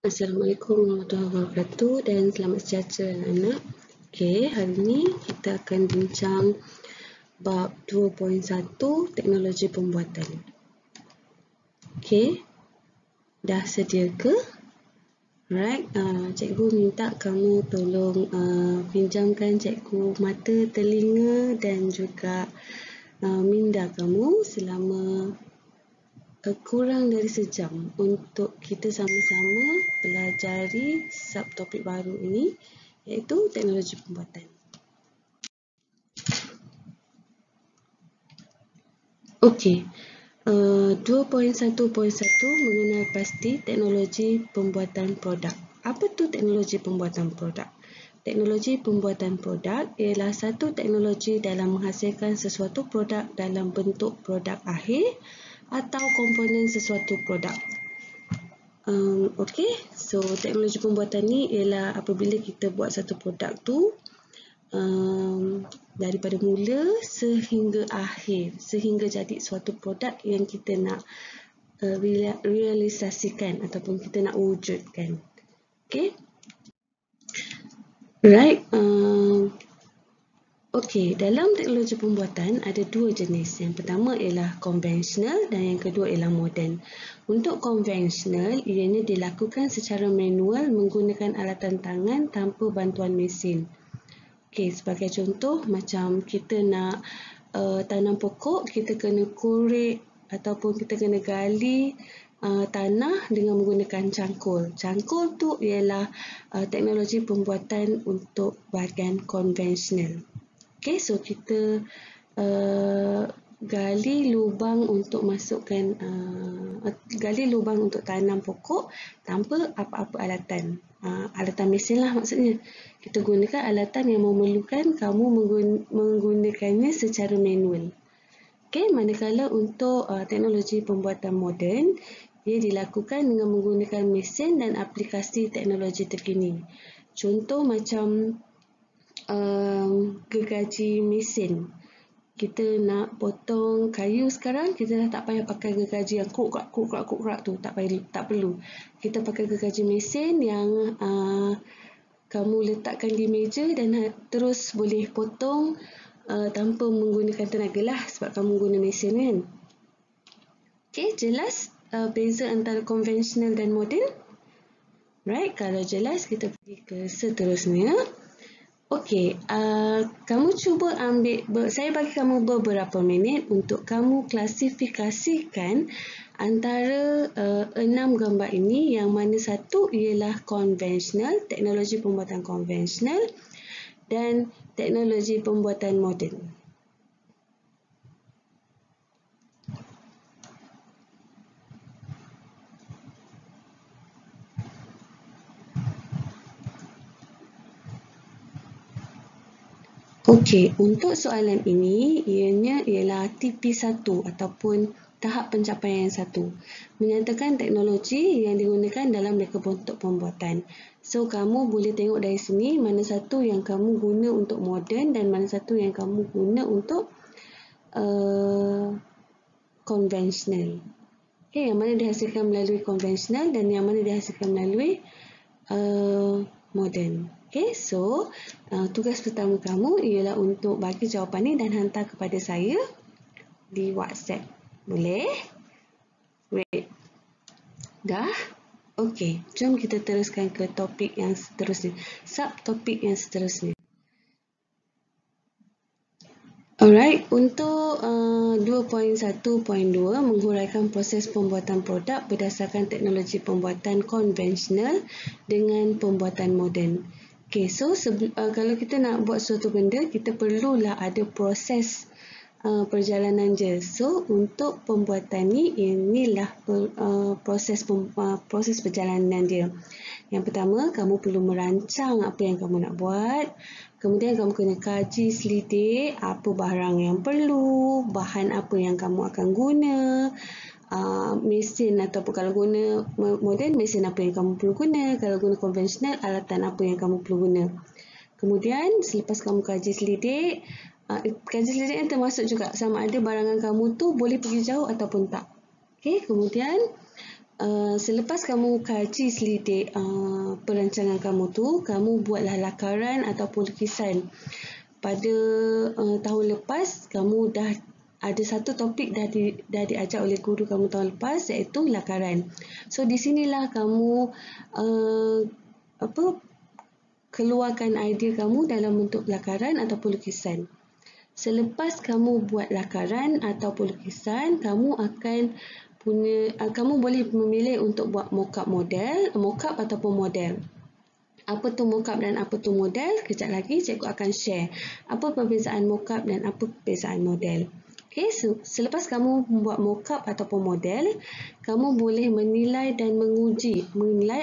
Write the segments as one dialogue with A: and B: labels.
A: Assalamualaikum warahmatullahi wabarakatuh dan selamat sejahtera anak-anak. Okey, hari ini kita akan bincang bab 2.1 teknologi pembuatan. Okey, dah sedia ke? Alright, cikgu minta kamu tolong pinjamkan cikgu mata, telinga dan juga minda kamu selama kurang dari sejam untuk kita sama-sama pelajari subtopik baru ini, iaitu teknologi pembuatan. Okey, 2.1.1 mengenal pasti teknologi pembuatan produk. Apa tu teknologi pembuatan produk? Teknologi pembuatan produk ialah satu teknologi dalam menghasilkan sesuatu produk dalam bentuk produk akhir atau komponen sesuatu produk. Okey, so teknologi pembuatan ni ialah apabila kita buat satu produk tu daripada mula sehingga akhir, sehingga jadi suatu produk yang kita nak realisasikan ataupun kita nak wujudkan. Okey. Right. Okey, dalam teknologi pembuatan ada dua jenis. Yang pertama ialah konvensional dan yang kedua ialah moden. Untuk konvensional, ianya dilakukan secara manual menggunakan alatan tangan tanpa bantuan mesin. Okey, sebagai contoh, macam kita nak tanam pokok, kita kena korek ataupun kita kena gali tanah dengan menggunakan cangkul. Cangkul tu ialah teknologi pembuatan untuk bahagian konvensional. Okey, so kita gali lubang untuk masukkan gali lubang untuk tanam pokok tanpa apa-apa alatan. Alatan mesin lah maksudnya. Kita gunakan alatan yang memerlukan kamu menggunakannya secara manual. Okey, manakala untuk teknologi pembuatan moden, ia dilakukan dengan menggunakan mesin dan aplikasi teknologi terkini. Contoh macam gergaji mesin. Kita nak potong kayu sekarang, kita dah tak payah pakai gergaji yang kuk-krak tu, tak perlu. Kita pakai gergaji mesin yang kamu letakkan di meja dan terus boleh potong tanpa menggunakan tenaga lah sebab kamu guna mesin kan. Okey, jelas beza antara konvensional dan moden? Right, kalau jelas kita pergi ke seterusnya. Okey, kamu cuba saya bagi kamu beberapa minit untuk kamu klasifikasikan antara 6 gambar ini, yang mana satu ialah konvensional, teknologi pembuatan konvensional, dan teknologi pembuatan moden. Okey, untuk soalan ini, ianya ialah TP1 ataupun tahap pencapaian 1. Menyatakan teknologi yang digunakan dalam reka bentuk pembuatan. So, kamu boleh tengok dari sini mana satu yang kamu guna untuk moden dan mana satu yang kamu guna untuk konvensional. Okey, yang mana dihasilkan melalui konvensional dan yang mana dihasilkan melalui moden. Okey, so tugas pertama kamu ialah untuk bagi jawapan ni dan hantar kepada saya di WhatsApp. Boleh? Wait. Dah? Okey, jom kita teruskan ke topik yang seterusnya. Subtopik yang seterusnya. Alright, untuk 2.1.2 menghuraikan proses pembuatan produk berdasarkan teknologi pembuatan konvensional dengan pembuatan moden. Okay, so kalau kita nak buat suatu benda, kita perlulah ada proses perjalanan je. So, untuk pembuatan ni, inilah proses perjalanan dia. Yang pertama, kamu perlu merancang apa yang kamu nak buat. Kemudian kamu kena kaji selidik apa barang yang perlu, bahan apa yang kamu akan guna, mesin ataupun kalau guna moden, mesin apa yang kamu perlu guna, kalau guna konvensional, alatan apa yang kamu perlu guna. Kemudian selepas kamu kaji selidik yang termasuk juga sama ada barangan kamu tu boleh pergi jauh ataupun tak. Okey, kemudian selepas kamu kaji selidik perancangan kamu tu, kamu buatlah lakaran ataupun lukisan. Pada tahun lepas, kamu dah ada satu topik dah diajar oleh guru kamu tahun lepas, iaitu lakaran. So di sinilah kamu keluarkan idea kamu dalam bentuk lakaran ataupun lukisan. Selepas kamu buat lakaran ataupun lukisan, kamu boleh memilih untuk buat mock-up ataupun model. Apa tu mock-up dan apa tu model? Kejap lagi cikgu akan share apa perbezaan mock-up dan apa perbezaan model. Okay, so selepas kamu membuat mock-up ataupun model, kamu boleh menilai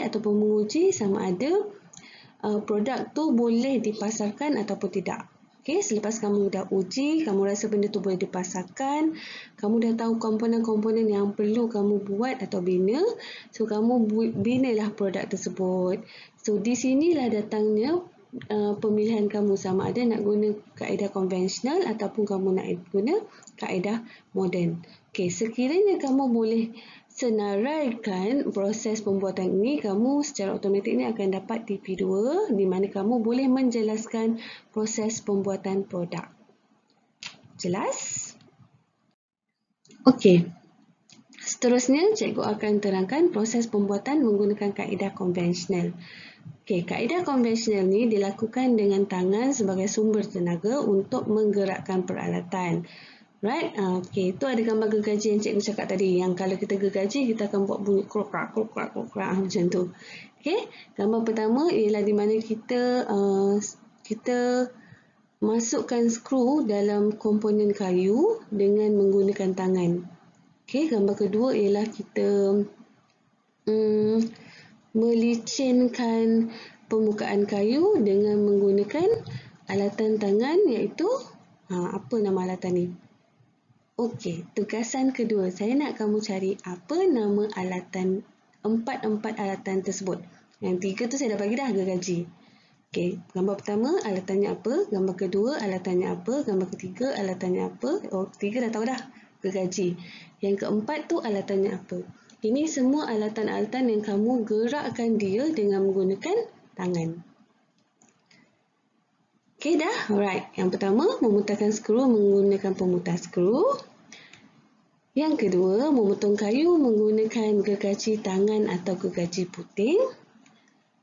A: ataupun menguji sama ada produk tu boleh dipasarkan ataupun tidak. Okay, selepas kamu dah uji, kamu rasa benda tu boleh dipasarkan, kamu dah tahu komponen-komponen yang perlu kamu buat atau bina, so kamu binalah produk tersebut. So di sinilah datangnya pemilihan kamu sama ada nak guna kaedah konvensional ataupun kamu nak guna kaedah moden. Okay, sekiranya kamu boleh senaraikan proses pembuatan ini, kamu secara automatik ini akan dapat DP2 di mana kamu boleh menjelaskan proses pembuatan produk. Jelas? Okey. Seterusnya, cikgu akan terangkan proses pembuatan menggunakan kaedah konvensional. Okey, kaedah konvensional ni dilakukan dengan tangan sebagai sumber tenaga untuk menggerakkan peralatan. Right? Okay, itu ada gambar gergaji yang cikgu cakap tadi. Yang kalau kita gergaji, kita akan buat bunyi krok-krak, krok-krak, krok-krak macam tu. Okay, gambar pertama ialah di mana kita masukkan skru dalam komponen kayu dengan menggunakan tangan. Okay, gambar kedua ialah kita melicinkan permukaan kayu dengan menggunakan alatan tangan, iaitu apa nama alatan ni? Okey, tugasan kedua, saya nak kamu cari apa nama alatan, empat alatan tersebut. Yang 3 tu saya dah bagi dah, gergaji. Okey, gambar pertama alatannya apa, gambar kedua alatannya apa, gambar ketiga alatannya apa. Oh, 3 dah tahu dah, gergaji. Yang keempat tu alatannya apa. Ini semua alatan-alatan yang kamu gerakkan dia dengan menggunakan tangan. Okey dah, alright. Yang pertama, memutarkan skru menggunakan pemutar skru. Yang kedua, memotong kayu menggunakan gergaji tangan atau gergaji puting.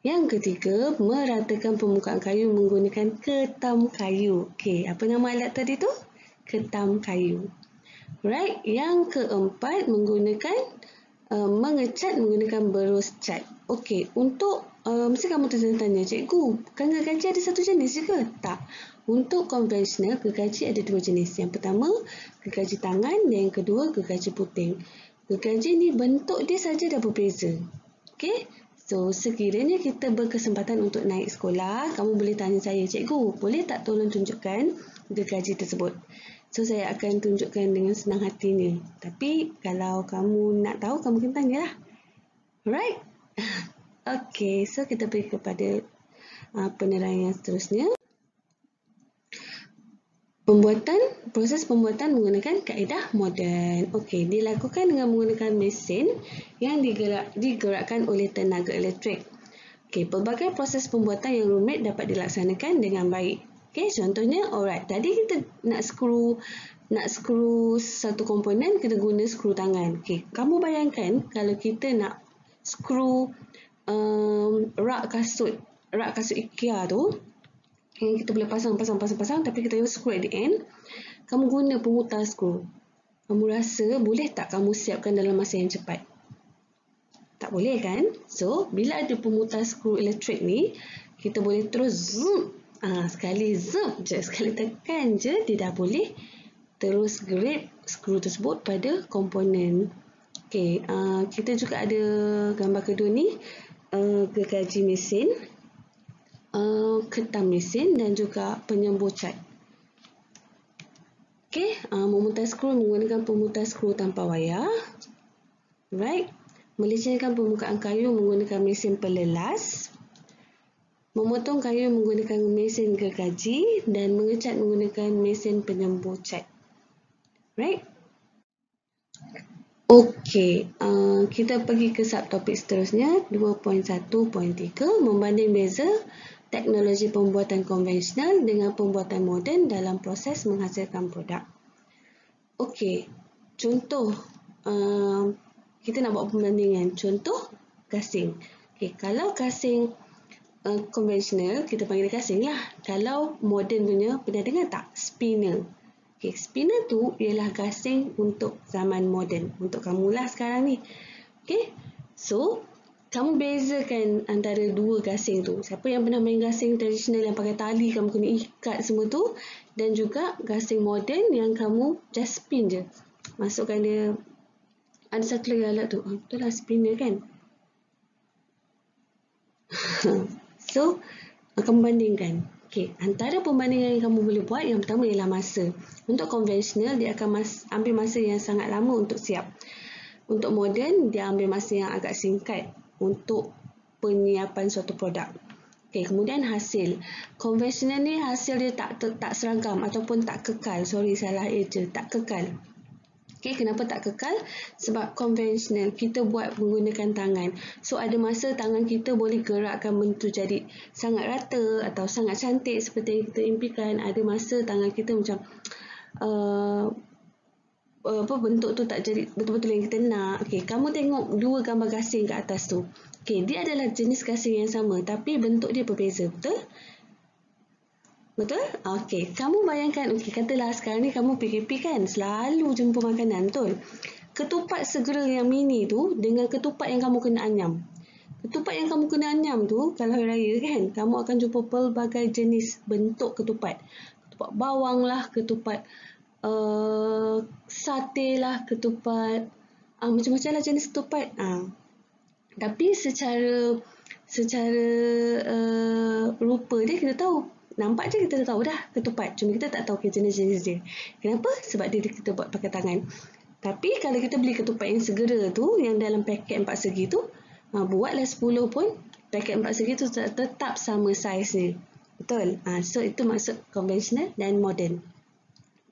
A: Yang ketiga, meratakan permukaan kayu menggunakan ketam kayu. Okey, apa nama alat tadi tu? Ketam kayu. Right. Yang keempat, mengecat menggunakan berus cat. Okey, untuk mesti kamu tanya, cikgu, kan gergaji ada satu jenis je ke? Tak. Untuk konvensional, gergaji ada 2 jenis. Yang pertama, gergaji tangan dan yang kedua, gergaji puting. Gergaji ni bentuk dia saja dah berbeza. Okey? So, sekiranya kita berkesempatan untuk naik sekolah, kamu boleh tanya saya, cikgu, boleh tak tolong tunjukkan gergaji tersebut? So, saya akan tunjukkan dengan senang hatinya. Tapi, kalau kamu nak tahu, kamu kena tanyalah. Alright? Okey, so kita pergi kepada penerangan yang seterusnya. Proses pembuatan menggunakan kaedah moden. Okey, dilakukan dengan menggunakan mesin yang digerakkan oleh tenaga elektrik. Okey, pelbagai proses pembuatan yang rumit dapat dilaksanakan dengan baik. Okey, contohnya, alright, tadi kita nak skru satu komponen, kita guna skru tangan. Okey, kamu bayangkan kalau kita nak skru rak kasut IKEA tu, yang kita boleh pasang, tapi kita use skru at the end. Kamu guna pemutar skru. Kamu rasa boleh tak kamu siapkan dalam masa yang cepat? Tak boleh kan? So, bila ada pemutar skru elektrik ni, kita boleh terus zoom. Sekali zoom je, sekali tekan je, dia dah boleh terus grip skru tersebut pada komponen. Okay, kita juga ada gambar kedua ni, gergaji mesin, ketam mesin dan juga penyembuh cat. Okey, memutar skru menggunakan pemutar skru tanpa wayar. Right. Melicinkan permukaan kayu menggunakan mesin pelelas. Memotong kayu menggunakan mesin gergaji dan mengecat menggunakan mesin penyembuh cat. Right. Okey, kita pergi ke subtopik seterusnya 2.1.3 membanding beza teknologi pembuatan konvensional dengan pembuatan moden dalam proses menghasilkan produk. Okey, contoh kita nak buat perbandingan. Contoh gasing. Okey, kalau gasing konvensional kita panggil gasing lah. Kalau moden punya, pernah dengar tak? Spinner. Okay, spinner tu ialah gasing untuk zaman moden. Untuk kamu lah sekarang ni. Okay, so kamu bezakan antara dua gasing tu. Siapa yang pernah main gasing tradisional yang pakai tali, kamu kena ikat semua tu. Dan juga gasing moden yang kamu just spin je. Masukkan dia. Ada satu lagi alat tu. Betul lah spinner kan? So, kamu bandingkan. Okay, antara pembandingan yang kamu boleh buat, yang pertama ialah masa. Untuk konvensional, dia akan ambil masa yang sangat lama untuk siap. Untuk moden, dia ambil masa yang agak singkat untuk penyiapan suatu produk. Okay, kemudian hasil. Konvensional ni hasil dia tak seragam ataupun tak kekal. Sorry, salah eja. Tak kekal. Okay, kenapa tak kekal? Sebab konvensional kita buat menggunakan tangan. So, ada masa tangan kita boleh gerakkan benda tu jadi sangat rata atau sangat cantik seperti yang kita impikan. Ada masa tangan kita macam bentuk tu tak jadi betul-betul yang kita nak. Okay, kamu tengok dua gambar gasing kat atas tu. Okay, dia adalah jenis gasing yang sama tapi bentuk dia berbeza. Betul? Betul? Okey, kamu bayangkan, okey, katalah sekarang ni kamu PKP kan, selalu jumpa makanan, betul? Ketupat segera yang mini tu dengan ketupat yang kamu kena anyam. Ketupat yang kamu kena anyam tu, kalau hari raya kan, kamu akan jumpa pelbagai jenis bentuk ketupat. Ketupat bawang lah, ketupat sate lah, ketupat macam-macam lah jenis ketupat. Tapi secara rupa dia kita tahu. Nampak je kita tahu dah ketupat. Cuma kita tak tahu jenis-jenis dia. Kenapa? Sebab dia kita buat pakai tangan. Tapi kalau kita beli ketupat yang segera tu, yang dalam paket 4 segi tu, buatlah 10 pun, paket 4 segi tu tetap sama saiz ni. Betul? So itu maksud konvensional dan moden.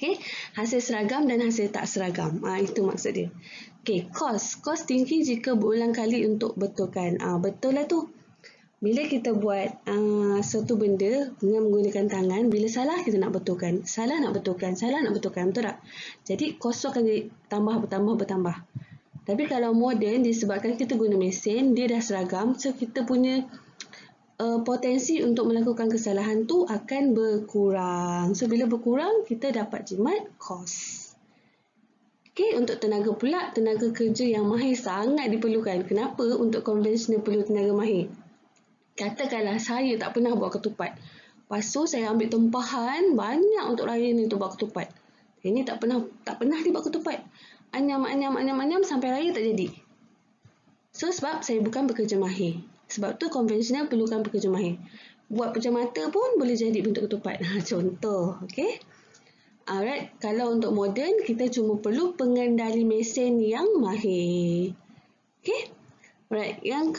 A: Okay, hasil seragam dan hasil tak seragam. Itu maksud dia. Okay, kos tinggi jika berulang kali untuk betulkan. Betul lah tu. Bila kita buat suatu benda dengan menggunakan tangan, bila salah kita nak betulkan, salah nak betulkan, betul tak? Jadi kos akan jadi bertambah. Tapi kalau moden, disebabkan kita guna mesin, dia dah seragam, so kita punya potensi untuk melakukan kesalahan tu akan berkurang. So bila berkurang, kita dapat jimat kos. Okay, untuk tenaga pula, tenaga kerja yang mahir sangat diperlukan. Kenapa untuk konvensional perlu tenaga mahir? Katakanlah saya tak pernah buat ketupat. Lepas tu saya ambil tempahan banyak untuk raya ni untuk buat ketupat. Ini tak pernah dia buat ketupat. Anyam sampai raya tak jadi. So sebab saya bukan pekerja mahir. Sebab tu konvensional perlukan pekerja mahir. Buat pejam mata pun boleh jadi bentuk ketupat. Contoh, okey. Alright, kalau untuk moden kita cuma perlu pengendali mesin yang mahir. Okey. Alright, yang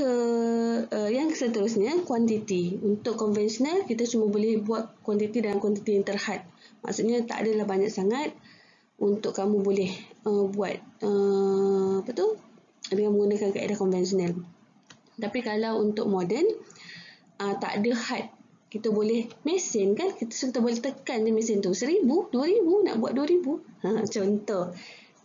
A: seterusnya kuantiti. Untuk konvensional kita cuma boleh buat kuantiti dalam kuantiti yang terhad. Maksudnya tak adalah banyak sangat untuk kamu boleh buat dengan menggunakan kaedah konvensional. Tapi kalau untuk moden tak ada had. Kita boleh mesin kan, kita boleh tekan je mesin tu 1,000, 2,000, nak buat 2,000. Contoh,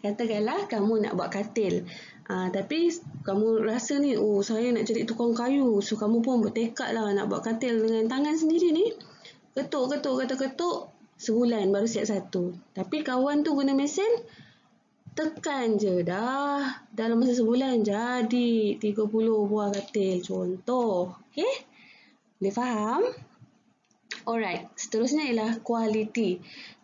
A: katakanlah kamu nak buat katil. Tapi kamu rasa ni, saya nak jadi tukang kayu. So kamu pun bertekad lah nak buat katil dengan tangan sendiri ni. Ketuk, sebulan baru siap satu. Tapi kawan tu guna mesin, tekan je dah. Dalam masa sebulan jadi 30 buah katil. Contoh. Okay? Boleh faham? Alright. Seterusnya ialah kualiti.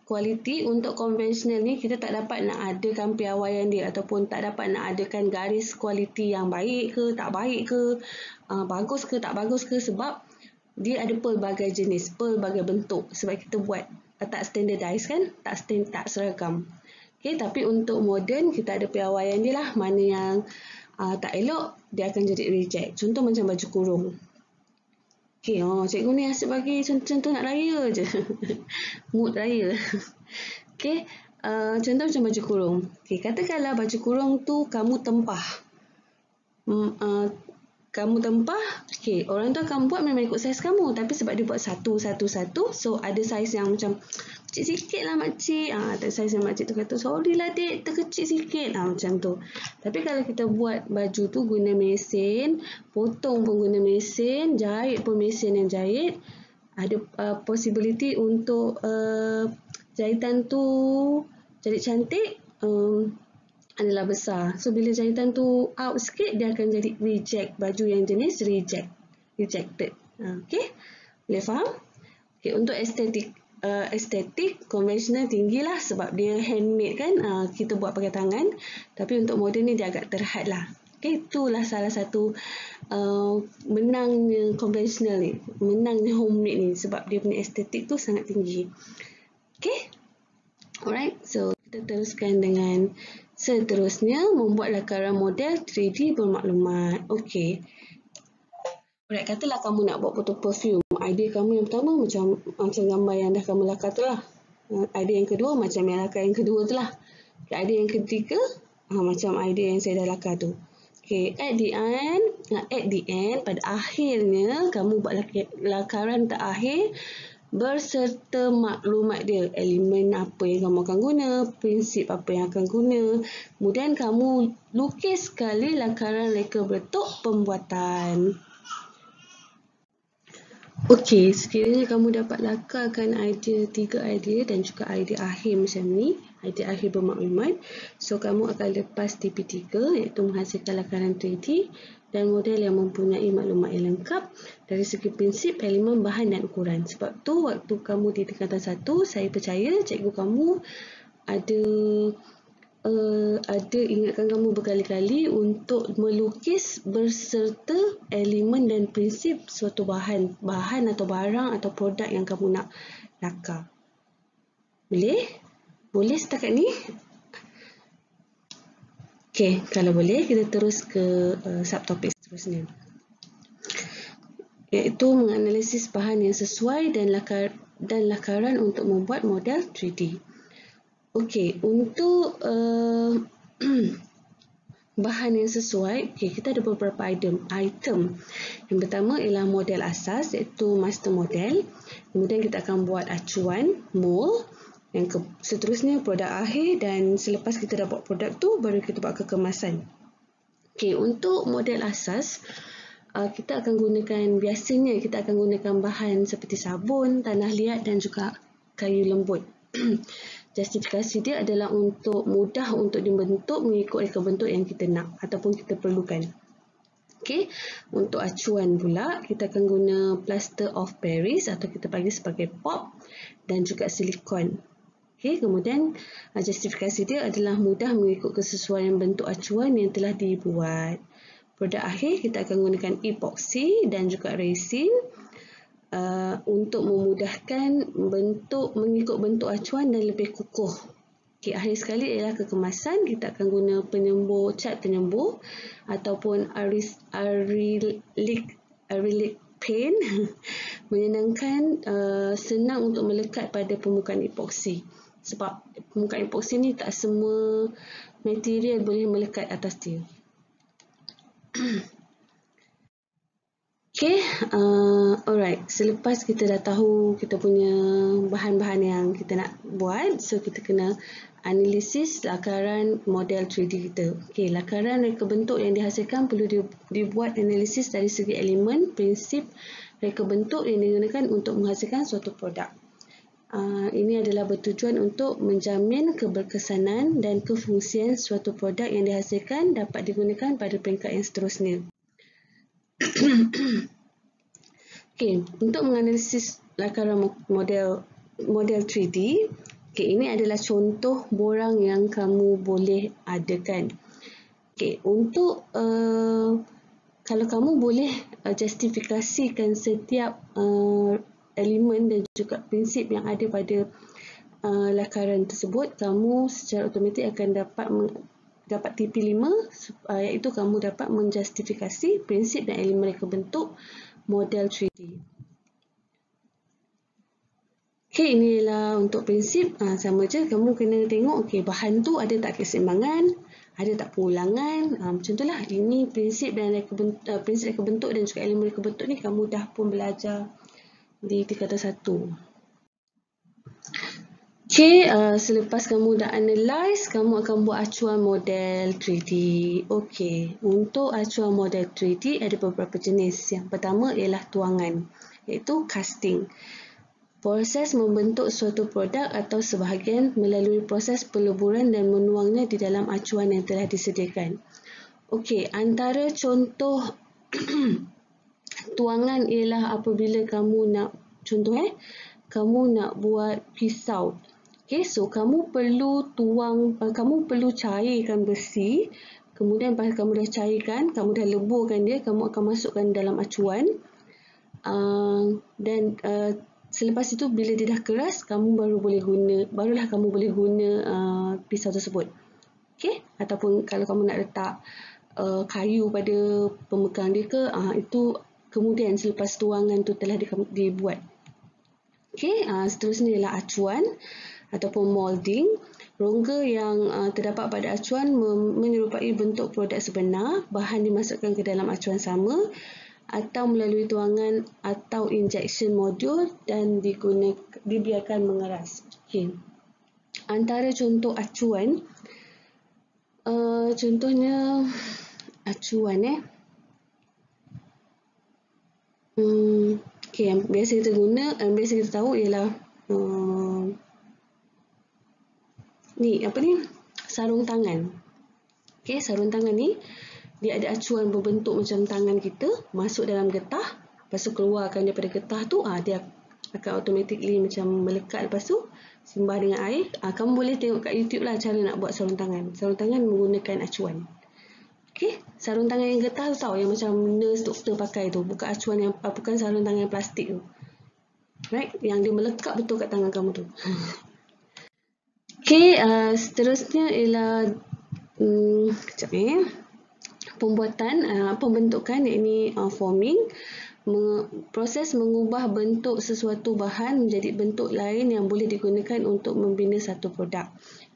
A: Kualiti untuk konvensional ni kita tak dapat nak adakan piawaian dia ataupun tak dapat nak adakan garis kualiti yang baik ke tak baik ke, bagus ke tak bagus ke, sebab dia ada pelbagai jenis, pelbagai bentuk, sebab kita buat tak standardized kan, tak seragam. Okay, tapi untuk moden kita ada piawaian dia lah, mana yang tak elok dia akan jadi reject. Contoh macam baju kurung. Okay, cikgu ni asyik bagi contoh nak raya je. Mood raya. Okay, Contoh macam baju kurung. Okay, katakanlah baju kurung tu kamu tempah. Kamu tempah, okay, orang tu akan buat memang ikut saiz kamu, tapi sebab dia buat satu, so ada saiz yang macam kecil sikit lah makcik. Tak saiz yang makcik tu kata, sorry lah dek, terkecil sikit. Macam tu. Tapi kalau kita buat baju tu guna mesin, potong pun guna mesin, jahit pun mesin yang jahit, ada possibility untuk jahitan tu jadi cantik adalah besar. So bila jahitan tu out sikit, dia akan jadi reject, baju yang jenis rejected. Okay, boleh faham? Okay, untuk estetik konvensional tinggilah sebab dia handmade kan, kita buat pakai tangan. Tapi untuk moden ni dia agak terhad lah. Okay, itulah salah satu menangnya konvensional ni, menangnya homemade ni, sebab dia punya estetik tu sangat tinggi. Okay, alright, so kita teruskan dengan seterusnya, membuat lakaran model 3D bermaklumat. Okay, alright, katalah kamu nak buat botol perfume. Idea kamu yang pertama macam gambar yang dah kamu lakar tu lah. Idea yang kedua macam yang lakar yang kedua tu lah. Okay, idea yang ketiga macam idea yang saya dah lakar tu. Okay, at the end, pada akhirnya kamu buat lakaran terakhir berserta maklumat dia, elemen apa yang kamu akan guna, prinsip apa yang akan guna. Kemudian kamu lukis sekali lakaran reka bentuk pembuatan. Okey, sekiranya kamu dapat lakarkan tiga idea dan juga idea akhir macam ni, idea akhir bermaklumat, so kamu akan lepas TP3 iaitu menghasilkan lakaran 3D dan model yang mempunyai maklumat yang lengkap dari segi prinsip, elemen, bahan dan ukuran. Sebab tu waktu kamu di tingkatan 1, saya percaya cikgu kamu ada ingatkan kamu berkali-kali untuk melukis berserta elemen dan prinsip suatu bahan atau barang atau produk yang kamu nak lakar. Boleh? Boleh setakat ni? Okey, kalau boleh kita terus ke subtopik seterusnya, iaitu menganalisis bahan yang sesuai dan lakaran untuk membuat model 3D. Okey, untuk bahan yang sesuai, kita ada beberapa item. Yang pertama ialah model asas, iaitu master model. Kemudian kita akan buat acuan, mold. Yang seterusnya produk akhir, dan selepas kita dah buat produk tu, baru kita buat kekemasan. Okey, untuk model asas, biasanya kita akan gunakan bahan seperti sabun, tanah liat dan juga kayu lembut. Justifikasi dia adalah untuk mudah untuk dibentuk mengikut reka bentuk yang kita nak ataupun kita perlukan. Okey, untuk acuan pula kita akan guna plaster of Paris atau kita panggil sebagai pop dan juga silikon. Okey, kemudian justifikasi dia adalah mudah mengikut kesesuaian bentuk acuan yang telah dibuat. Produk akhir kita akan gunakan epoxy dan juga resin untuk memudahkan mengikut bentuk acuan dan lebih kukuh. Okey, akhir sekali ialah kekemasan. Kita akan guna cat penyembur ataupun acrylic paint menyenangkan, senang untuk melekat pada permukaan epoxy. Sebab permukaan epoxy ni tak semua material boleh melekat atas dia. Okay, alright. Selepas kita dah tahu kita punya bahan-bahan yang kita nak buat, so kita kena analisis lakaran model 3D kita. Okay, lakaran reka bentuk yang dihasilkan perlu dibuat analisis dari segi elemen, prinsip, reka bentuk yang digunakan untuk menghasilkan suatu produk. Ini adalah bertujuan untuk menjamin keberkesanan dan kefungsian suatu produk yang dihasilkan dapat digunakan pada peringkat yang seterusnya. Okay, untuk menganalisis lakaran model 3D, ini adalah contoh borang yang kamu boleh adakan. Okay, untuk kalau kamu boleh justifikasikan setiap elemen dan juga prinsip yang ada pada lakaran tersebut, kamu secara automatik akan dapat TP5, iaitu kamu dapat menjustifikasi prinsip dan elemen reka bentuk model 3D. Okey, inilah untuk prinsip. Sama je, kamu kena tengok okey bahan tu ada tak keseimbangan, ada tak pengulangan. Macam itulah. Ini prinsip dan prinsip reka bentuk dan juga ilmu reka bentuk ni kamu dah pun belajar di tingkatan 1. Okey, selepas kamu dah analyse, kamu akan buat acuan model 3D. Okey, untuk acuan model 3D ada beberapa jenis. Yang pertama ialah tuangan, iaitu casting. Proses membentuk suatu produk atau sebahagian melalui proses peleburan dan menuangnya di dalam acuan yang telah disediakan. Okey, antara contoh tuangan ialah apabila kamu nak, kamu nak buat pisau. Okey, so kamu perlu kamu perlu cairkan besi. Kemudian lepas kamu dah cairkan, kamu dah leburkan dia, kamu akan masukkan dalam acuan. Dan selepas itu bila dia dah keras, barulah kamu boleh guna pisau tersebut. Okey, ataupun kalau kamu nak letak kayu pada pemegang dia ke, itu kemudian selepas tuangan tu telah dibuat. Okey, seterusnya ialah acuan ataupun molding. Rongga yang terdapat pada acuan menyerupai bentuk produk sebenar, bahan dimasukkan ke dalam acuan sama atau melalui tuangan atau injection modul dan dibiarkan mengeras. Okey. Antara contoh acuan, contohnya acuan okey, yang biasa kita tahu ialah sarung tangan. Okey, sarung tangan ni dia ada acuan berbentuk macam tangan kita, masuk dalam getah, lepas tu keluarkan daripada getah tu, dia akan automatically macam melekat, lepas tu simbah dengan air. Kamu boleh tengok kat YouTube lah cara nak buat sarung tangan. Sarung tangan menggunakan acuan. Okey, sarung tangan yang getah tu tahu, yang macam nurse doktor pakai tu, bukan acuan yang bukan sarung tangan plastik tu. Right, yang dia melekat betul kat tangan kamu tu. Okey, seterusnya ialah pembentukan, iaitu forming. Proses mengubah bentuk sesuatu bahan menjadi bentuk lain yang boleh digunakan untuk membina satu produk.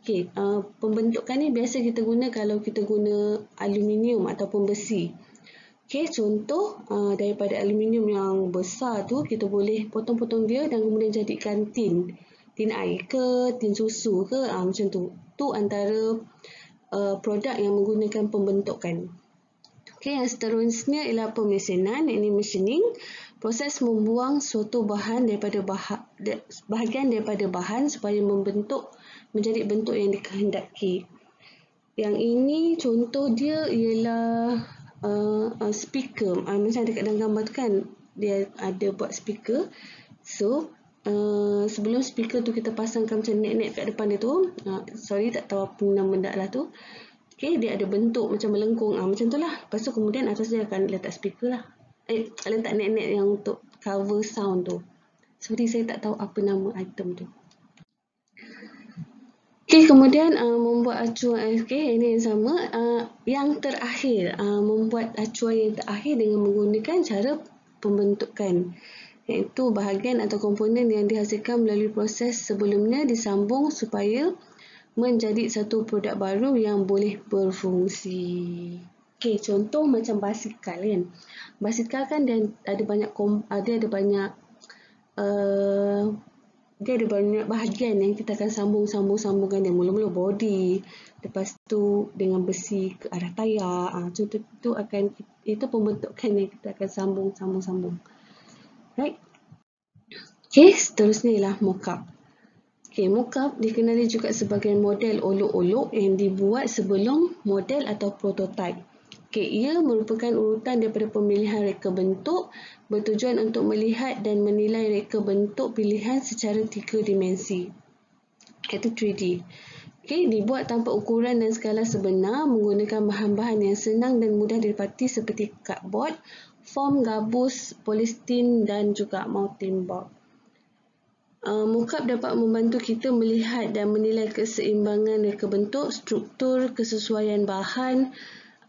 A: Okey, pembentukan ni biasa kita guna kalau kita guna aluminium ataupun besi. Okey, contoh daripada aluminium yang besar tu, kita boleh potong-potong dia dan kemudian jadikan tin air ke, tin susu ke, macam tu. Tu antara produk yang menggunakan pembentukan. Okey, yang seterusnya ialah pemesinan, iaitu machining. Proses membuang suatu bahagian daripada bahan supaya menjadi bentuk yang dikehendaki. Yang ini contoh dia ialah speaker. Macam dekat dalam gambar tu kan, dia ada buat speaker. So sebelum speaker tu kita pasangkan macam net-net kat depan dia tu, tak tahu apa nama benda lah tu. Okey, dia ada bentuk macam melengkung, macam tu lah. Lepas tu kemudian atas dia akan letak speaker lah. Letak net-net yang untuk cover sound tu. Sorry, saya tak tahu apa nama item tu. Okey, kemudian membuat acuan. Okey, ini yang sama. Yang terakhir, membuat acuan yang terakhir dengan menggunakan cara pembentukan, iaitu bahagian atau komponen yang dihasilkan melalui proses sebelumnya disambung supaya menjadi satu produk baru yang boleh berfungsi. Okey, contoh macam basikal kan. Basikal kan dia ada banyak bahagian yang kita akan sambungkan dia. Mula-mula body, lepas tu dengan besi ke arah tayar. Contoh itu pembentukan yang kita akan sambung. Right? Okey, seterusnya ialah mock-up. Okey, mock-up dikenali juga sebagai model olok-olok yang dibuat sebelum model atau prototype. Okey, ia merupakan urutan daripada pemilihan reka bentuk bertujuan untuk melihat dan menilai reka bentuk pilihan secara 3 dimensi, iaitu 3D. Okey, dibuat tanpa ukuran dan skala sebenar menggunakan bahan-bahan yang senang dan mudah didapati seperti cardboard, foam, gabus, polistin dan juga melting board. Mock-up dapat membantu kita melihat dan menilai keseimbangan reka bentuk, struktur, kesesuaian bahan,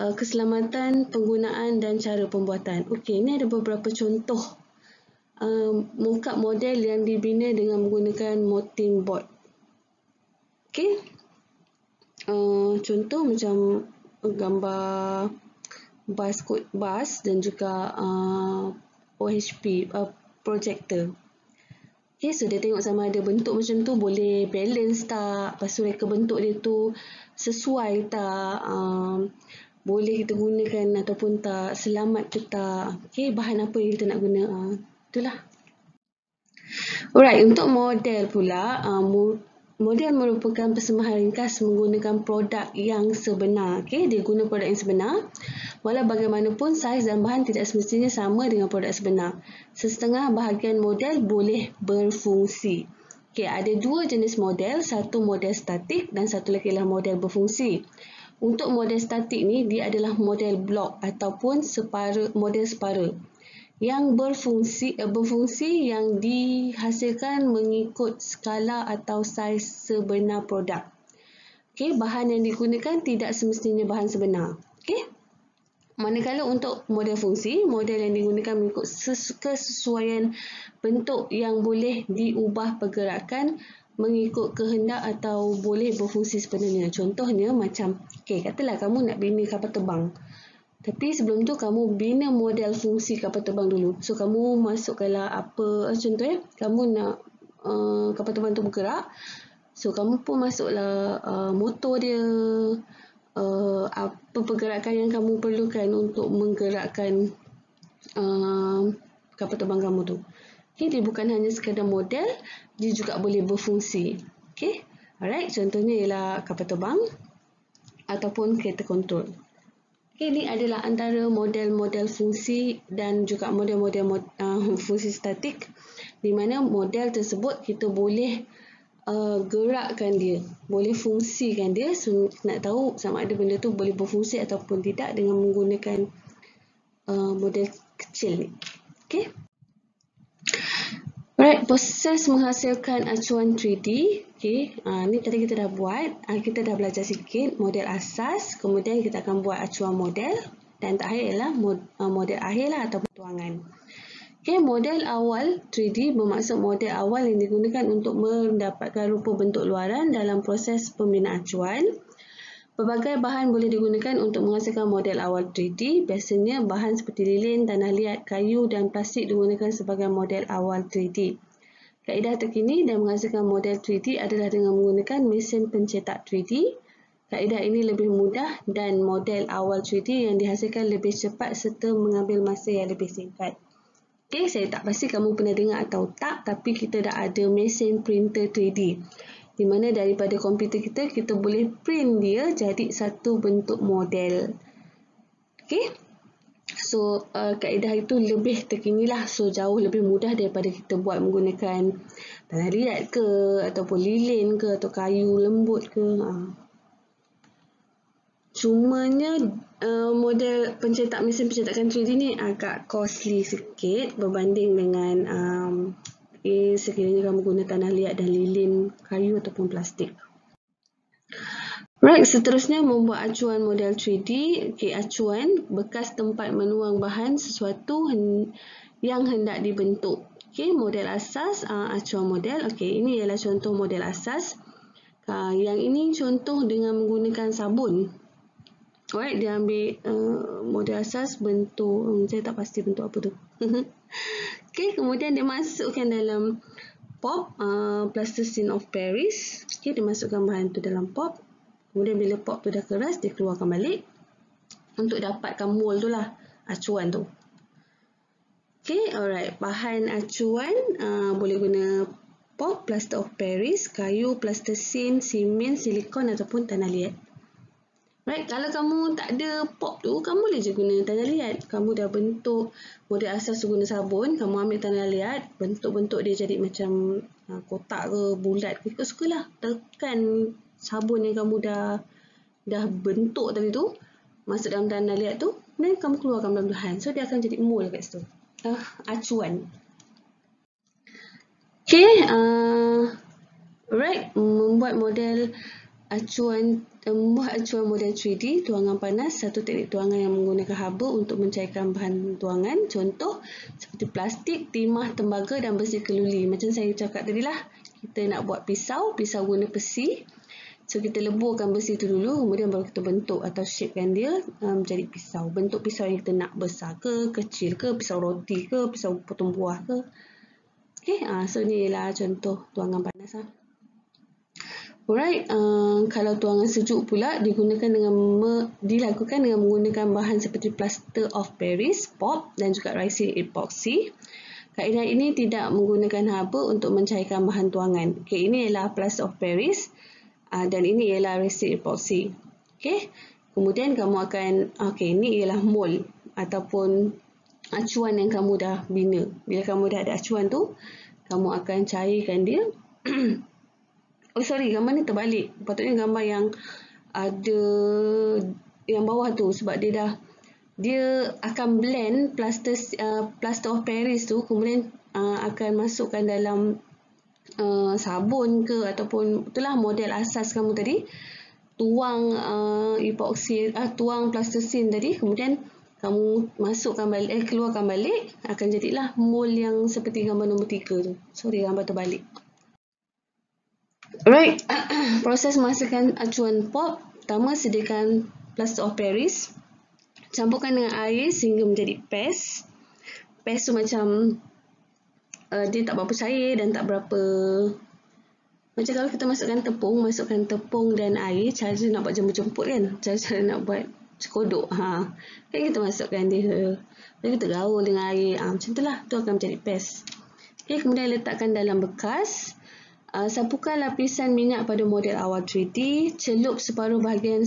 A: keselamatan, penggunaan dan cara pembuatan. Okey, ini ada beberapa contoh mockup model yang dibina dengan menggunakan mounting board. Okey. Contoh macam gambar bus dan juga OHP projector. Okay, so dia tengok sama ada bentuk macam tu boleh balance tak, lepas tu reka bentuk dia tu sesuai tak, boleh kita gunakan ataupun tak, selamat ke tak, okay, bahan apa yang kita nak guna, itulah. Alright, untuk model pula, model merupakan persembahan ringkas menggunakan produk yang sebenar. Okay, dia guna produk yang sebenar. Walau bagaimanapun, saiz dan bahan tidak semestinya sama dengan produk sebenar. Setengah bahagian model boleh berfungsi. Okay, ada dua jenis model, satu model statik dan satu lagi adalah model berfungsi. Untuk model statik ni, dia adalah model blok ataupun model separa. Yang berfungsi yang dihasilkan mengikut skala atau saiz sebenar produk. Okay, bahan yang digunakan tidak semestinya bahan sebenar. Okay. Manakala untuk model fungsi, model yang digunakan mengikut kesesuaian bentuk yang boleh diubah pergerakan mengikut kehendak atau boleh berfungsi sebenarnya. Contohnya macam, okay, katalah kamu nak bina kapal terbang. Tapi sebelum tu kamu bina model fungsi kapal terbang dulu. So kamu masukkanlah apa, contohnya kamu nak kapal terbang tu bergerak. So kamu pun masuklah motor dia, apa pergerakan yang kamu perlukan untuk menggerakkan kapal terbang kamu tu. Okay, dia bukan hanya sekadar model, dia juga boleh berfungsi. Okay, alright, contohnya ialah kapal terbang ataupun kereta kontrol. Okay, ini adalah antara model-model fungsi dan juga model-model fungsi statik, di mana model tersebut kita boleh gerakkan dia, boleh fungsikan dia. So, nak tahu sama ada benda tu boleh berfungsi ataupun tidak dengan menggunakan model kecil ni. Okay. Alright, proses menghasilkan acuan 3D. Okay, ni tadi kita dah buat. Kita dah belajar sikit model asas, kemudian kita akan buat acuan model, dan terakhir ialah model akhir lah atau tuangan. Okay, model awal 3D bermaksud model awal yang digunakan untuk mendapatkan rupa bentuk luaran dalam proses pembinaan acuan. Pelbagai bahan boleh digunakan untuk menghasilkan model awal 3D. Biasanya bahan seperti lilin, tanah liat, kayu dan plastik digunakan sebagai model awal 3D. Kaedah terkini dan menghasilkan model 3D adalah dengan menggunakan mesin pencetak 3D. Kaedah ini lebih mudah dan model awal 3D yang dihasilkan lebih cepat serta mengambil masa yang lebih singkat. Okay, saya tak pasti kamu pernah dengar atau tak, tapi kita dah ada mesin printer 3D. Di mana daripada komputer kita boleh print dia jadi satu bentuk model. Okay. So, kaedah itu lebih terkini lah. So, jauh lebih mudah daripada kita buat menggunakan tanah liat ke, ataupun lilin ke, atau kayu lembut ke. Cumanya model mesin pencetakan 3D ni agak costly sikit berbanding dengan sekiranya kamu guna tanah liat dan lilin, kayu ataupun plastik. Right, seterusnya membuat acuan model 3D. Okay, acuan bekas tempat menuang bahan sesuatu yang hendak dibentuk. Okay, model asas, acuan model. Okay, ini ialah contoh model asas. Yang ini contoh dengan menggunakan sabun. Alright, dia ambil model asas bentuk, saya tak pasti bentuk apa tu. Okay, kemudian dia masukkan dalam pop, plasticine of Paris. Okay, dia masukkan bahan tu dalam pop. Kemudian bila pop tu dah keras, dia keluarkan balik untuk dapatkan mold tu lah, acuan tu. Okay, alright, bahan acuan boleh guna pop, plaster of Paris, kayu, plasticine, simen, silikon ataupun tanah liat. Right, kalau kamu tak ada pop tu, kamu boleh je guna tanah liat. Kamu dah bentuk model asas tu guna sabun, kamu ambil tanah liat, bentuk-bentuk dia jadi macam kotak ke, bulat ke, ikut-sukalah. Tekan sabun yang kamu dah bentuk tadi tu, masuk dalam tanah liat tu, dan kamu keluarkan perlahan-lahan. So, dia akan jadi mold kat situ. Acuan. Okay, right, membuat model membuat acuan model 3D tuangan panas, satu teknik tuangan yang menggunakan haba untuk mencairkan bahan tuangan. Contoh seperti plastik, timah, tembaga dan besi keluli. Macam saya cakap tadi lah, kita nak buat pisau guna besi. So kita leburkan besi tu dulu, kemudian baru kita bentuk atau shapekan dia menjadi pisau. Bentuk pisau yang kita nak, besar ke, kecil ke, pisau roti ke, pisau potong buah ke. Okay, so ni ialah contoh tuangan panas lah. Alright, kalau tuangan sejuk pula dilakukan dengan menggunakan bahan seperti plaster of Paris, POP dan juga resin epoxy. Kaedah ini tidak menggunakan haba untuk mencairkan bahan tuangan. Okay, ini ialah plaster of Paris dan ini ialah resin epoxy. Okay, kemudian kamu akan, ini ialah mold ataupun acuan yang kamu dah bina. Bila kamu dah ada acuan tu, kamu akan cairkan dia. Gambar ni terbalik. Patutnya gambar yang ada yang bawah tu, sebab dia akan blend plaster of Paris tu, kemudian akan masukkan dalam sabun ke, ataupun itulah model asas kamu tadi, tuang epoxy, tuang plasticine tadi, kemudian kamu masukkan balik, keluarkan balik, akan jadilah mold yang seperti gambar nombor 3 tu. Gambar terbalik. Alright, proses menghasilkan acuan POP. Pertama, sediakan plaster of Paris, campurkan dengan air sehingga menjadi paste. Paste tu macam dia tak berapa cair dan tak berapa, macam kalau kita masukkan tepung dan air, cara nak buat jemput-jemput kan, cara nak buat sekodok, kan kita masukkan dia, dan kita gaul dengan air, macam tu lah, tu akan menjadi paste. Okay, kemudian letakkan dalam bekas. Sapukan lapisan minyak pada model awal 3D, celup separuh bahagian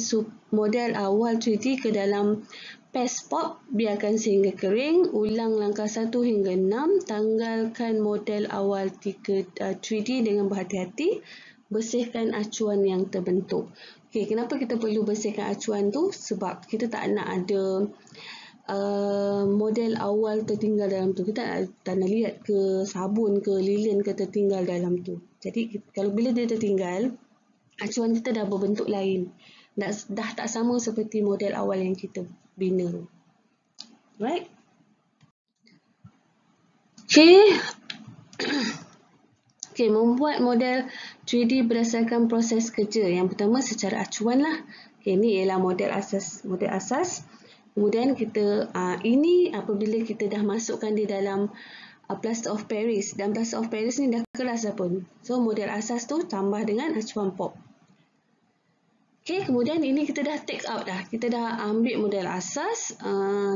A: model awal 3D ke dalam paste POP, biarkan sehingga kering, ulang langkah 1 hingga 6, tanggalkan model awal 3D dengan berhati-hati, bersihkan acuan yang terbentuk. Okay, kenapa kita perlu bersihkan acuan tu? Sebab kita tak nak ada model awal tertinggal dalam tu. Kita tak nak lihat ke sabun ke lilin ke tertinggal dalam tu. Jadi kalau bila dia tertinggal, acuan kita dah berbentuk lain, dah tak sama seperti model awal yang kita bina. Right? Okay, membuat model 3D berdasarkan proses kerja. Yang pertama secara acuan lah. Okay, ini ialah model asas. Kemudian kita ini apabila kita dah masukkan di dalam plaster of Paris, dan plaster of Paris ni dah keras dah pun. So model asas tu tambah dengan acuan POP. Okay, kemudian ini kita dah take out dah. Kita dah ambil model asas,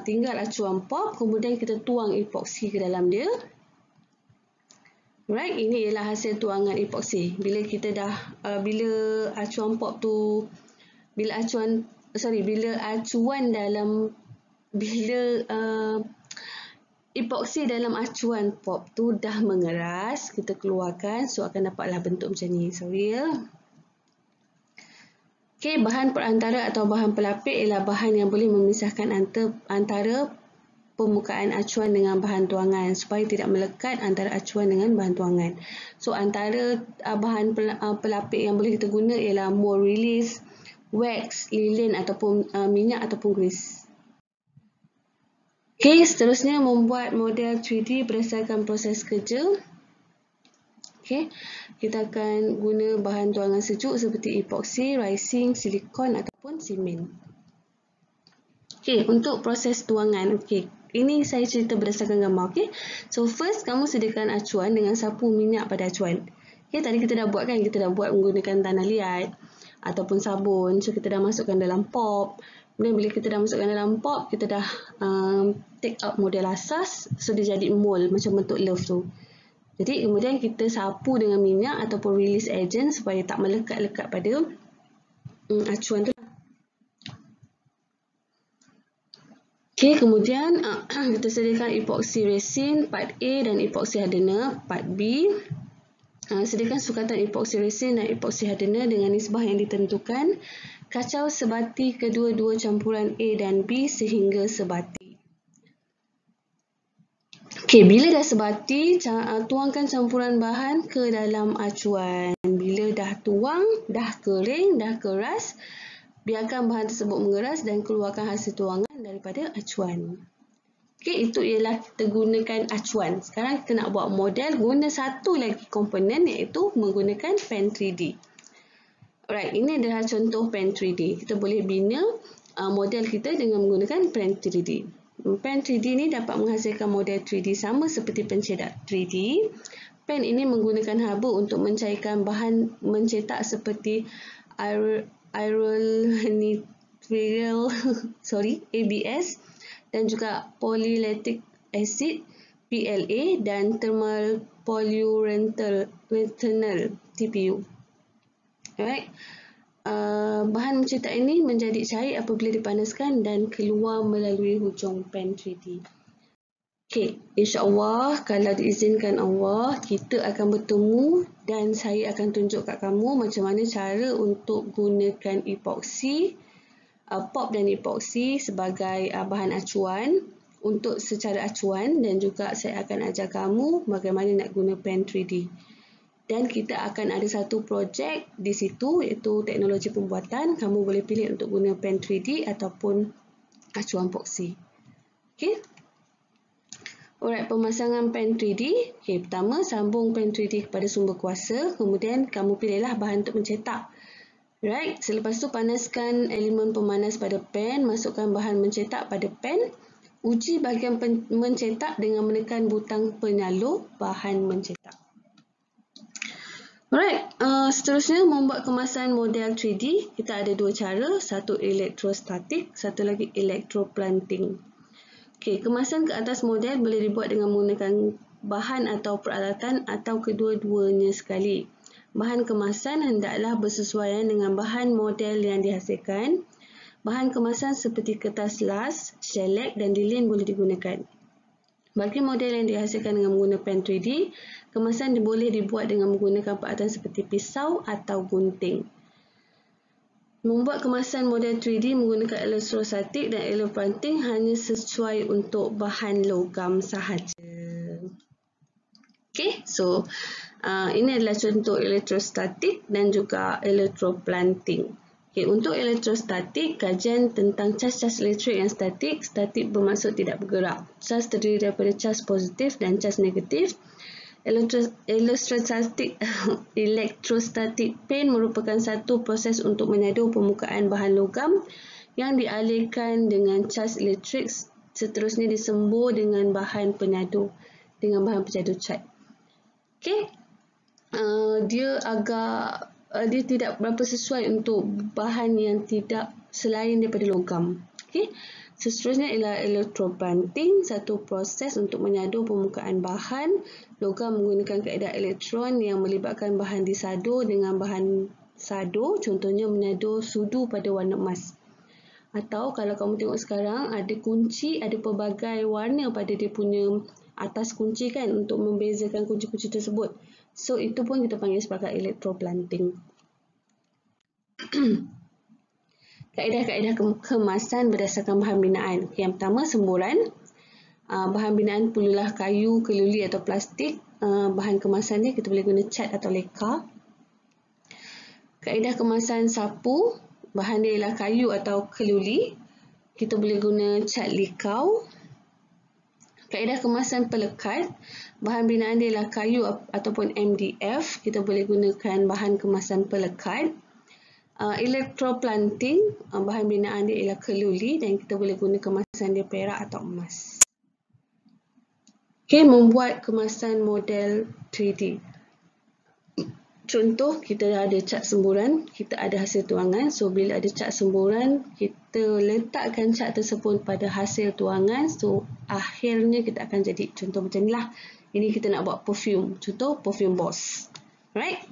A: tinggal acuan POP, kemudian kita tuang epoxy ke dalam dia. Right, ini ialah hasil tuangan epoxy. Bila kita dah bila acuan POP tu, bila acuan epoxy dalam acuan POP tu dah mengeras, kita keluarkan, so akan dapatlah bentuk macam ni. Okay, bahan perantara atau bahan pelapik ialah bahan yang boleh memisahkan antara permukaan acuan dengan bahan tuangan supaya tidak melekat antara acuan dengan bahan tuangan. So antara bahan pelapik yang boleh kita guna ialah mold release, wax, lilin ataupun minyak ataupun grease. Okay, seterusnya membuat model 3D berdasarkan proses kerja. Okay, kita akan guna bahan tuangan sejuk seperti epoxy, resin, silikon ataupun simen. Okay, untuk proses tuangan, ini saya cerita berdasarkan gambar. Okay, so first kamu sediakan acuan dengan sapu minyak pada acuan. Okay, tadi kita dah buat kan, kita dah buat menggunakan tanah liat ataupun sabun. So kita dah masukkan dalam POP. Kemudian bila kita dah masukkan dalam POP, kita dah take out model asas. So dia jadi mold macam bentuk love tu. Jadi kemudian kita sapu dengan minyak ataupun release agent supaya tak melekat-lekat pada acuan tu. Okay, kemudian kita sediakan epoxy resin part A dan epoxy hardener part B. Sediakan sukatan epoxy resin dan epoxy hardener dengan nisbah yang ditentukan. Kacau sebati kedua-dua campuran A dan B sehingga sebati. Okey, bila dah sebati, tuangkan campuran bahan ke dalam acuan. Bila dah tuang, dah kering, dah keras, biarkan bahan tersebut mengeras dan keluarkan hasil tuangan daripada acuan. Okey, itu ialah kita gunakan acuan. Sekarang kita nak buat model, guna satu lagi komponen iaitu menggunakan pen 3D. Alright, ini adalah contoh pen 3D. Kita boleh bina model kita dengan menggunakan pen 3D. Pen 3D ni dapat menghasilkan model 3D sama seperti pencetak 3D. Pen ini menggunakan haba untuk mencairkan bahan mencetak seperti aerolithial ABS dan juga polylactic acid PLA dan thermal polyurethane TPU. Alright. Bahan mencetak ini menjadi cair apabila dipanaskan dan keluar melalui hujung pen 3D. Okey, insya-Allah kalau diizinkan Allah, kita akan bertemu dan saya akan tunjuk kat kamu macam mana cara untuk gunakan epoxy, pop dan epoxy sebagai bahan acuan untuk secara acuan, dan juga saya akan ajar kamu bagaimana nak guna pen 3D. Dan kita akan ada satu projek di situ iaitu teknologi pembuatan. Kamu boleh pilih untuk guna pen 3D ataupun acuan epoxy. Okey. Alright, pemasangan pen 3D. Okey, pertama sambung pen 3D kepada sumber kuasa, kemudian kamu pilihlah bahan untuk mencetak. Right, selepas tu panaskan elemen pemanas pada pen, masukkan bahan mencetak pada pen. Uji bahagian mencetak dengan menekan butang penyalur bahan mencetak. Alright, seterusnya membuat kemasan model 3D, kita ada dua cara, satu elektrostatik, satu lagi elektroplanting. Okey, kemasan ke atas model boleh dibuat dengan menggunakan bahan atau peralatan atau kedua-duanya sekali. Bahan kemasan hendaklah bersesuaian dengan bahan model yang dihasilkan. Bahan kemasan seperti kertas las, shellac dan lilin boleh digunakan. Bagi model yang dihasilkan dengan menggunakan pen 3D, kemasan boleh dibuat dengan menggunakan peralatan seperti pisau atau gunting. Membuat kemasan model 3D menggunakan elektrostatik dan elektroplanting hanya sesuai untuk bahan logam sahaja. Okay, so ini adalah contoh elektrostatik dan juga elektroplanting. Okay, untuk elektrostatik, kajian tentang cas-cas elektrik yang statik. Statik bermaksud tidak bergerak. Cas terdiri daripada cas positif dan cas negatif. Elektrostatik pen merupakan satu proses untuk menyadu permukaan bahan logam yang dialihkan dengan cas elektrik, seterusnya disembur dengan bahan penyadu cat. Okay. Dia tidak berapa sesuai untuk bahan yang tidak selain daripada logam. Okay. Seterusnya ialah elektroplanting, satu proses untuk menyadu permukaan bahan logam menggunakan kaedah elektron yang melibatkan bahan disado dengan bahan sado, contohnya menyadu sudu pada warna emas. Atau kalau kamu tengok sekarang ada kunci, ada pelbagai warna pada dia punya atas kunci kan, untuk membezakan kunci-kunci tersebut. So itu pun kita panggil sebagai elektroplanting. Kaedah-kaedah kemasan berdasarkan bahan binaan. Yang pertama, semburan. Bahan binaan perlulah kayu, keluli atau plastik. Bahan kemasannya kita boleh guna cat atau leka. Kaedah kemasan sapu. Bahan dia ialah kayu atau keluli. Kita boleh guna cat likau. Kaedah kemasan pelekat. Bahan binaan dia ialah kayu ataupun MDF. Kita boleh gunakan bahan kemasan pelekat. Elektroplanting, bahan binaan dia ialah keluli dan kita boleh guna kemasan dia perak atau emas. Okay, membuat kemasan model 3D. Contoh, kita ada cat semburan, kita ada hasil tuangan. So, bila ada cat semburan, kita letakkan cat tersebut pada hasil tuangan. So, akhirnya kita akan jadi contoh macam ni lah. Ini kita nak buat perfume. Contoh, perfume Boss. Alright?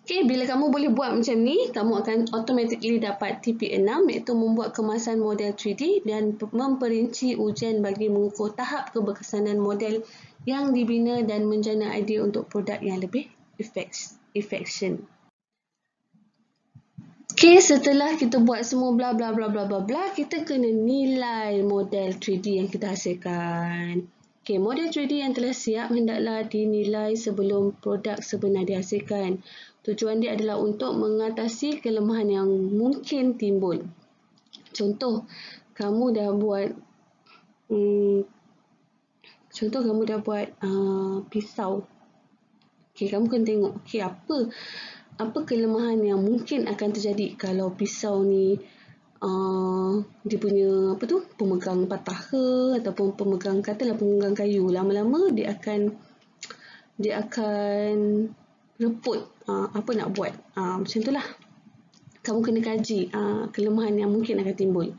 A: Okay, bila kamu boleh buat macam ni, kamu akan automatically dapat TP6, iaitu membuat kemasan model 3D dan memperinci ujian bagi mengukur tahap keberkesanan model yang dibina dan menjana idea untuk produk yang lebih efficient. Okay, setelah kita buat semua bla bla bla bla bla bla, kita kena nilai model 3D yang kita hasilkan. Okey, model 3D yang telah siap hendaklah dinilai sebelum produk sebenar dihasilkan. Tujuan dia adalah untuk mengatasi kelemahan yang mungkin timbul. Contoh, kamu dah buat pisau. Okey, kamu kena tengok okey apa kelemahan yang mungkin akan terjadi kalau pisau ni dia punya pemegang patah ke ataupun pemegang kayu, lama-lama dia akan reput. Apa nak buat, macam itulah. Kamu kena kaji kelemahan yang mungkin akan timbul.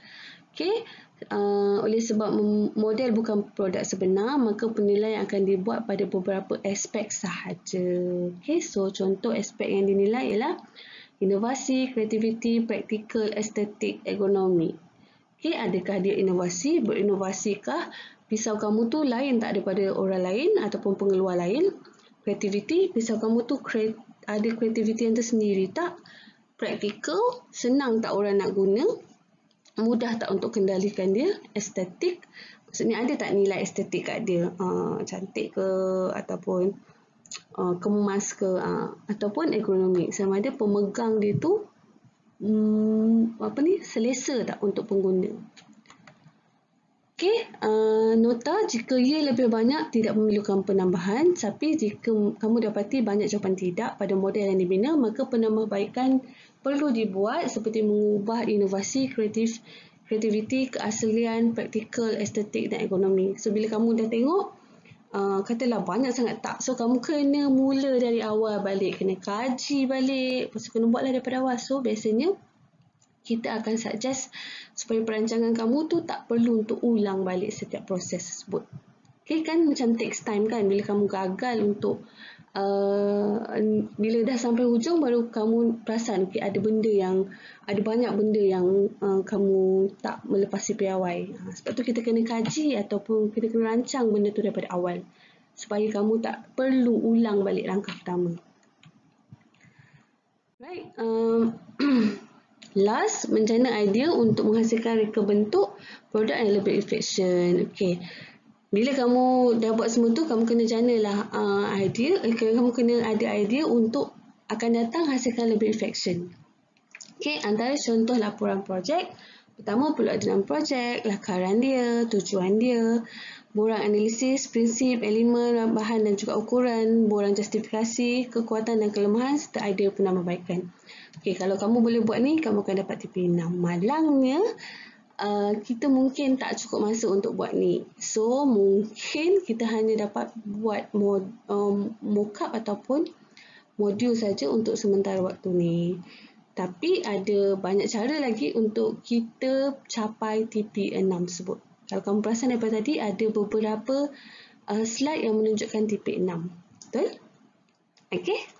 A: Okey, oleh sebab model bukan produk sebenar, maka penilaian akan dibuat pada beberapa aspek sahaja. Okey, so contoh aspek yang dinilai ialah inovasi, kreativiti, praktikal, estetik, ergonomi. Okey, adakah dia inovasi? Berinovasi-kah pisau kamu tu lain tak daripada orang lain ataupun pengeluar lain? Kreativiti, pisau kamu tu ada kreativiti yang tersendiri tak? Praktikal, senang tak orang nak guna? Mudah tak untuk kendalikan dia? Estetik, maksudnya ada tak nilai estetik kat dia? Cantik ke ataupun kemas ke, ataupun ergonomi, sama ada pemegang dia tu selesa tak untuk pengguna. Okey, nota jika ia lebih banyak tidak memerlukan penambahan, tapi jika kamu dapati banyak jawapan tidak pada model yang dibina, maka penambahbaikan perlu dibuat seperti mengubah inovasi, kreativiti, keaslian, praktikal, estetik dan ergonomi. So bila kamu dah tengok katalah banyak sangat tak, so kamu kena mula dari awal balik, kena kaji balik, lepas tu kena buatlah daripada awal. So biasanya kita akan suggest supaya perancangan kamu tu tak perlu untuk ulang balik setiap proses tersebut. Okay, kan macam takes time kan, bila kamu gagal untuk bila dah sampai hujung baru kamu perasan okay, ada banyak benda yang kamu tak melepasi piawai. Sebab tu kita kena kaji ataupun kita kena rancang benda tu daripada awal supaya kamu tak perlu ulang balik langkah pertama. Right. Last, menjana idea untuk menghasilkan reka bentuk produk yang lebih efisien. Okay. Bila kamu dah buat semua tu, kamu kena janalah kamu kena ada idea untuk akan datang hasilkan lebih efisien. Okay, antara contoh laporan projek, pertama perlu ada nama projek, lakaran dia, tujuan dia, borang analisis, prinsip, elemen, bahan dan juga ukuran, borang justifikasi, kekuatan dan kelemahan serta idea penambahbaikan. Okay, kalau kamu boleh buat ni, kamu akan dapat TP6. Malangnya, kita mungkin tak cukup masa untuk buat ni. So, mungkin kita hanya dapat buat mockup ataupun modul saja untuk sementara waktu ni. Tapi ada banyak cara lagi untuk kita capai TP6 tersebut. Kalau kamu perasan daripada tadi, ada beberapa slide yang menunjukkan TP6. Betul? Okay.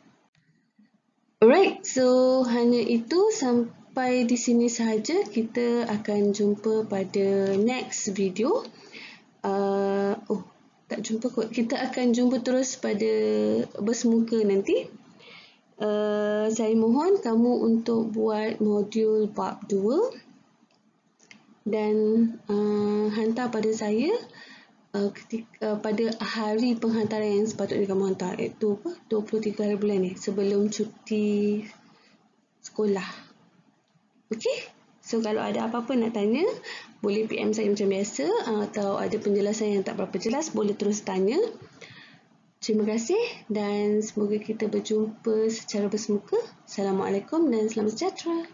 A: Alright, so hanya itu sampai di sini sahaja. Kita akan jumpa pada next video. Tak jumpa kot. Kita akan jumpa terus pada bersemuka nanti. Saya mohon kamu untuk buat modul bab 2 dan hantar pada saya pada hari penghantaran yang sepatutnya kamu hantar, iaitu 23 hari bulan ni sebelum cuti sekolah. Okey, so kalau ada apa-apa nak tanya, boleh PM saya macam biasa, atau ada penjelasan yang tak berapa jelas, boleh terus tanya. Terima kasih dan semoga kita berjumpa secara bersemuka. Assalamualaikum dan selamat sejahtera.